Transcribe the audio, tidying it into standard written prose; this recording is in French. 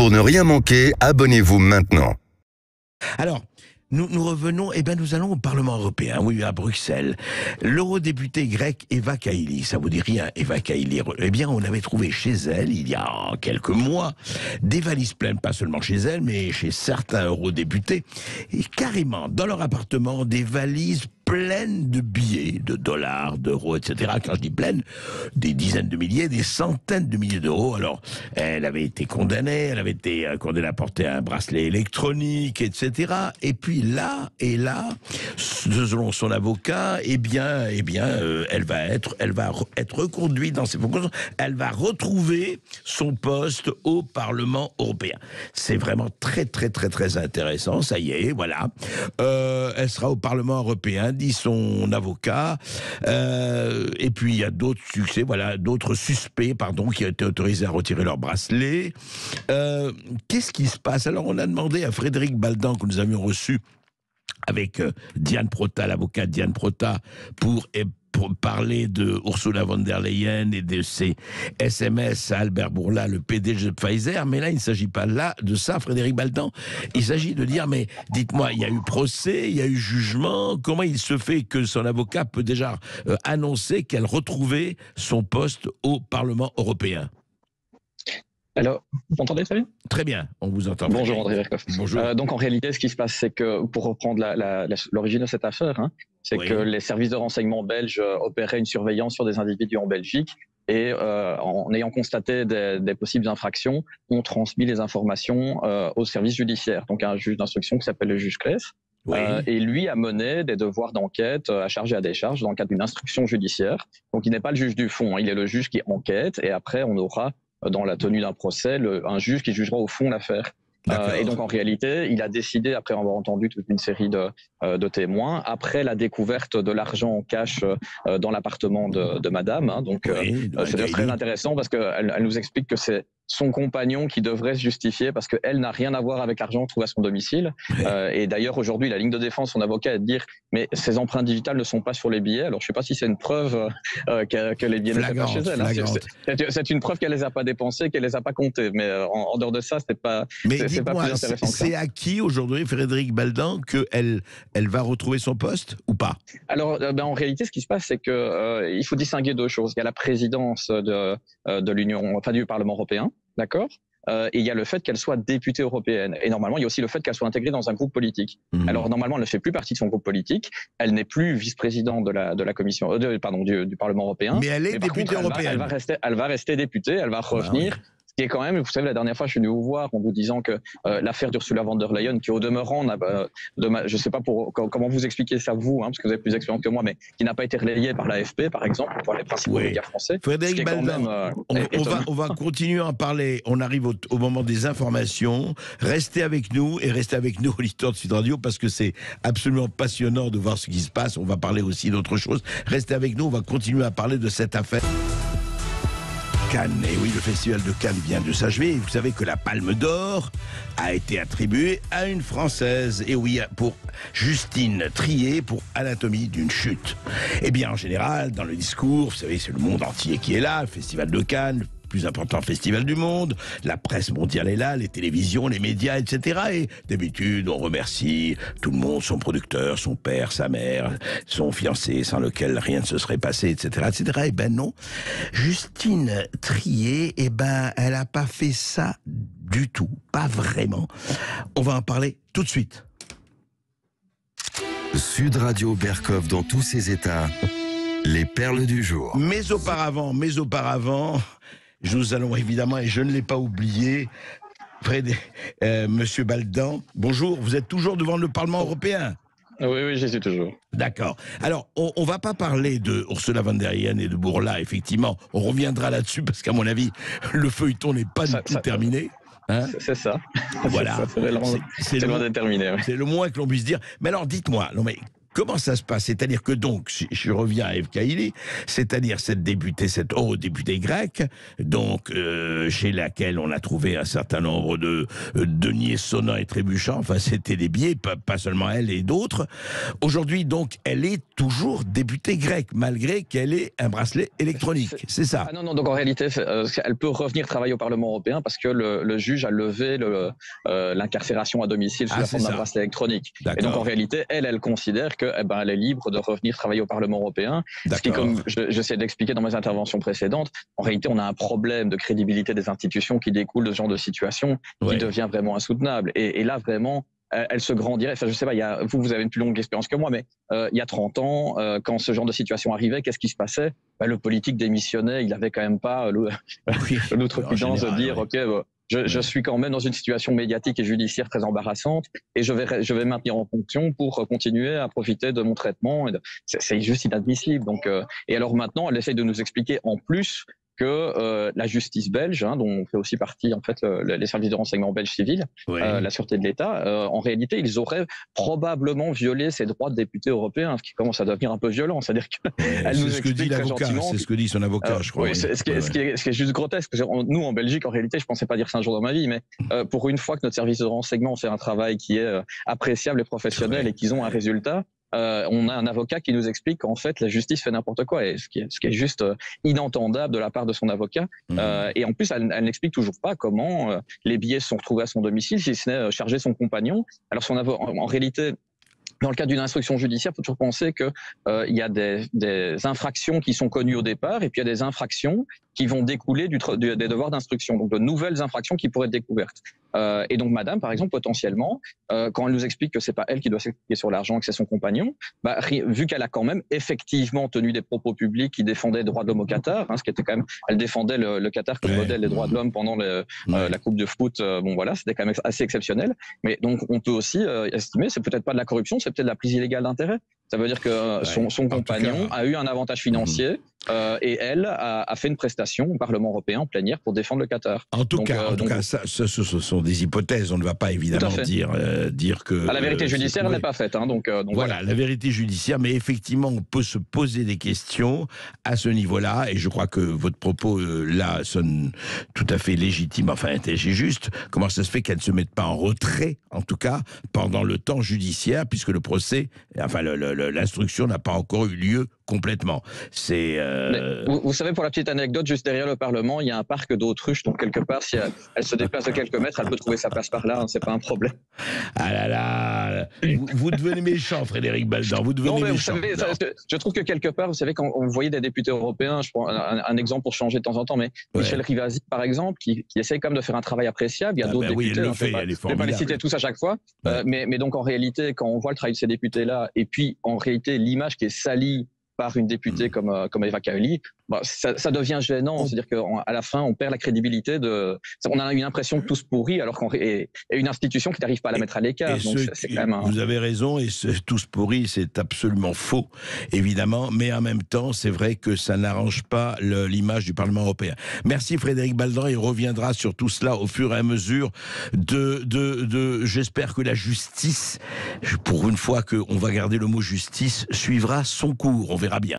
Pour ne rien manquer, abonnez-vous maintenant. Alors, nous revenons, nous allons au Parlement européen, oui, à Bruxelles. L'eurodéputée grecque Eva Kaili, ça vous dit rien, Eva Kaili? Eh bien, on avait trouvé chez elle, il y a quelques mois, des valises pleines, pas seulement chez elle, mais chez certains eurodéputés, et carrément, dans leur appartement, des valises pleines de billets, de dollars, d'euros, etc. Quand je dis pleines, des dizaines de milliers, des centaines de milliers d'euros. Alors, elle avait été condamnée à porter un bracelet électronique, etc. Et puis là, selon son avocat, elle va être reconduite dans ses fonctions. Elle va retrouver son poste au Parlement européen. C'est vraiment très, très, très, très intéressant. Ça y est, voilà. Elle sera au Parlement européen, dit son avocat, et puis il y a d'autres suspects, qui ont été autorisés à retirer leur bracelet. Qu'est-ce qui se passe? Alors on a demandé à Frédéric Baldan, que nous avions reçu avec Diane Prota, l'avocate Diane Prota, pour parler de Ursula von der Leyen et de ses SMS à Albert Bourla, le PDG de Pfizer. Mais là, il ne s'agit pas de ça, Frédéric Baldan. Il s'agit de dire, mais dites-moi, il y a eu procès, il y a eu jugement. Comment il se fait que son avocat peut déjà annoncer qu'elle retrouvait son poste au Parlement européen? Alors, vous m'entendez très bien? Très bien, on vous entend. Bonjour André Verkoff. Bonjour. Donc en réalité, ce qui se passe, c'est que, pour reprendre l'origine de cette affaire, c'est que les services de renseignement belges opéraient une surveillance sur des individus en Belgique et en ayant constaté des possibles infractions, ont transmis les informations au service judiciaire, donc à un juge d'instruction qui s'appelle le juge Claes. Oui. Et lui a mené des devoirs d'enquête à charge et à décharge dans le cadre d'une instruction judiciaire. Donc il n'est pas le juge du fond, il est le juge qui enquête et après on aura dans la tenue d'un procès, un juge qui jugera au fond l'affaire. Et donc en réalité, il a décidé, après avoir entendu toute une série de témoins, après la découverte de l'argent en cash dans l'appartement de madame, c'est très intéressant parce qu'elle nous explique que c'est son compagnon qui devrait se justifier parce qu'elle n'a rien à voir avec l'argent trouvé à son domicile. Et d'ailleurs, aujourd'hui, la ligne de défense, son avocat, est de dire « mais ces empreintes digitales ne sont pas sur les billets ». Alors, je ne sais pas si c'est une preuve que les billets ne sont pas chez elle. C'est une preuve qu'elle ne les a pas dépensés, qu'elle ne les a pas comptés. Mais en dehors de ça, c'est pas plus intéressant que ça. C'est à qui aujourd'hui, Frédéric Baldan, qu'elle va retrouver son poste ou pas? Alors, en réalité, ce qui se passe, c'est qu'il faut distinguer deux choses. Il y a la présidence de l'Union, enfin du Parlement européen. D'accord. Et il y a le fait qu'elle soit députée européenne. Et normalement, il y a aussi le fait qu'elle soit intégrée dans un groupe politique. Alors normalement, elle ne fait plus partie de son groupe politique. Elle n'est plus vice-présidente de la commission, du Parlement européen. Mais elle est députée européenne. Elle va rester députée. Elle va revenir. Qui est quand même, vous savez, la dernière fois, je suis venu vous voir en vous disant que l'affaire d'Ursula von der Leyen, qui au demeurant, je ne sais pas comment vous expliquer ça vous, parce que vous avez plus d'expérience que moi, mais qui n'a pas été relayée par l'AFP, par exemple, par les principaux médias français. Frédéric Baldan, on va continuer à en parler. On arrive au moment des informations. Restez avec nous et restez avec nous, auditeurs de Sud Radio, parce que c'est absolument passionnant de voir ce qui se passe. On va parler aussi d'autres choses. Restez avec nous, on va continuer à parler de cette affaire. Cannes, et oui, le festival de Cannes vient de s'achever. Vous savez que la Palme d'Or a été attribuée à une Française. Et oui, pour Justine Triet, pour Anatomie d'une chute. Eh bien, en général, dans le discours, vous savez, c'est le monde entier qui est là, le festival de Cannes, plus important festival du monde, la presse mondiale est là, les télévisions, les médias, etc. Et d'habitude, on remercie tout le monde, son producteur, son père, sa mère, son fiancé, sans lequel rien ne se serait passé, etc., etc. Eh ben non, Justine Triet, elle a pas fait ça du tout, pas vraiment. On va en parler tout de suite. Sud Radio Berkoff dans tous ses états, les perles du jour. Mais auparavant, nous allons évidemment, et je ne l'ai pas oublié, Monsieur Baldan, bonjour, vous êtes toujours devant le Parlement européen? Oui, j'y suis toujours. D'accord. Alors, on ne va pas parler de Ursula von der Leyen et de Bourla, effectivement. On reviendra là-dessus, parce qu'à mon avis, le feuilleton n'est pas du tout terminé. C'est ça. Voilà. C'est loin d'être terminé. C'est le moins que l'on puisse dire. Mais alors, dites-moi, comment ça se passe? C'est-à-dire que donc, si je reviens à Eve Kaili, c'est-à-dire cette députée, cette eurodéputée grecque, donc chez laquelle on a trouvé un certain nombre de deniers sonnants et trébuchants, enfin c'était des billets, pas seulement elle et d'autres. Aujourd'hui donc, elle est toujours députée grecque, malgré qu'elle ait un bracelet électronique, c'est ça? Ah non, non, donc en réalité, elle peut revenir travailler au Parlement européen parce que le juge a levé l'incarcération à domicile sous la forme d'un bracelet électronique. Et donc en réalité, elle considère que, elle est libre de revenir travailler au Parlement européen. Ce qui, comme j'essaie d'expliquer dans mes interventions précédentes, en réalité, on a un problème de crédibilité des institutions qui découle de ce genre de situation qui devient vraiment insoutenable. Et là, vraiment, elle se grandirait. Enfin, je sais pas, vous avez une plus longue expérience que moi, mais il y a 30 ans, quand ce genre de situation arrivait, qu'est-ce qui se passait? Le politique démissionnait, il avait quand même pas l'outrecuidance de dire, OK, je suis quand même dans une situation médiatique et judiciaire très embarrassante et je vais maintenir en fonction pour continuer à profiter de mon traitement. C'est juste inadmissible. Donc, et alors maintenant, elle essaye de nous expliquer en plus que la justice belge, dont fait aussi partie en fait les services de renseignement belges civils, la sûreté de l'État, en réalité, ils auraient probablement violé ces droits de députés européens, ce qui commence à devenir un peu violent. C'est-à-dire qu'elle nous explique très gentiment. C'est ce que dit son avocat, je crois. Oui, ce qui est juste grotesque. Nous, en Belgique, en réalité, je pensais pas dire ça un jour dans ma vie, mais pour une fois que notre service de renseignement fait un travail qui est appréciable et professionnel et qu'ils ont un résultat, on a un avocat qui nous explique qu'en fait la justice fait n'importe quoi, et ce qui est juste inentendable de la part de son avocat. Et en plus, elle n'explique toujours pas comment les billets se sont retrouvés à son domicile, si ce n'est charger son compagnon. Alors en réalité, dans le cadre d'une instruction judiciaire, il faut toujours penser qu'il y a des infractions qui sont connues au départ, et puis il y a des infractions qui vont découler des devoirs d'instruction, donc de nouvelles infractions qui pourraient être découvertes. Et donc madame, par exemple, potentiellement, quand elle nous explique que c'est pas elle qui doit s'expliquer sur l'argent, que c'est son compagnon, vu qu'elle a quand même effectivement tenu des propos publics qui défendaient les droits de l'homme au Qatar, ce qui était quand même, elle défendait le Qatar comme modèle des droits de l'homme pendant la Coupe de foot, c'était quand même assez exceptionnel. Mais donc on peut aussi estimer, c'est peut-être pas de la corruption, c'est peut-être de la prise illégale d'intérêt. Ça veut dire que son compagnon a eu un avantage financier et elle a fait une prestation au Parlement européen en plénière pour défendre le Qatar. En tout cas, ce sont des hypothèses. On ne va pas évidemment dire que... la vérité judiciaire n'est pas faite. Donc voilà, la vérité judiciaire, mais effectivement, on peut se poser des questions à ce niveau-là, et je crois que votre propos là sonne tout à fait légitime, enfin intelligent et juste. Comment ça se fait qu'elle ne se mette pas en retrait, en tout cas, pendant le temps judiciaire, puisque le procès, enfin l'instruction n'a pas encore eu lieu complètement. Vous savez, pour la petite anecdote, juste derrière le Parlement, il y a un parc d'autruches, donc quelque part, si elle se déplace de quelques mètres, elle peut trouver sa place par là, c'est pas un problème. Ah là là, vous devenez méchant, Frédéric Baldan, vous devenez méchant. Vous savez, je trouve que quelque part, vous savez, quand on voyait des députés européens, je prends un exemple pour changer de temps en temps, mais Michel Rivasi, par exemple, qui essaye quand même de faire un travail appréciable, il y a d'autres députés, elle le fait, elle est formidable. Je ne vais pas les citer tous à chaque fois, mais donc en réalité, quand on voit le travail de ces députés-là, et puis en réalité, l'image qui est salie par une députée comme Eva Kaili, ça devient gênant. C'est-à-dire qu'à la fin, on perd la crédibilité on a une impression que tout se pourrit, alors et une institution qui n'arrive pas à la mettre à l'écart. Vous avez raison, et tout se pourrit, c'est absolument faux, évidemment, mais en même temps, c'est vrai que ça n'arrange pas l'image du Parlement européen. Merci Frédéric Baldan, il reviendra sur tout cela au fur et à mesure j'espère que la justice, pour une fois qu'on va garder le mot justice, suivra son cours. On verra bien.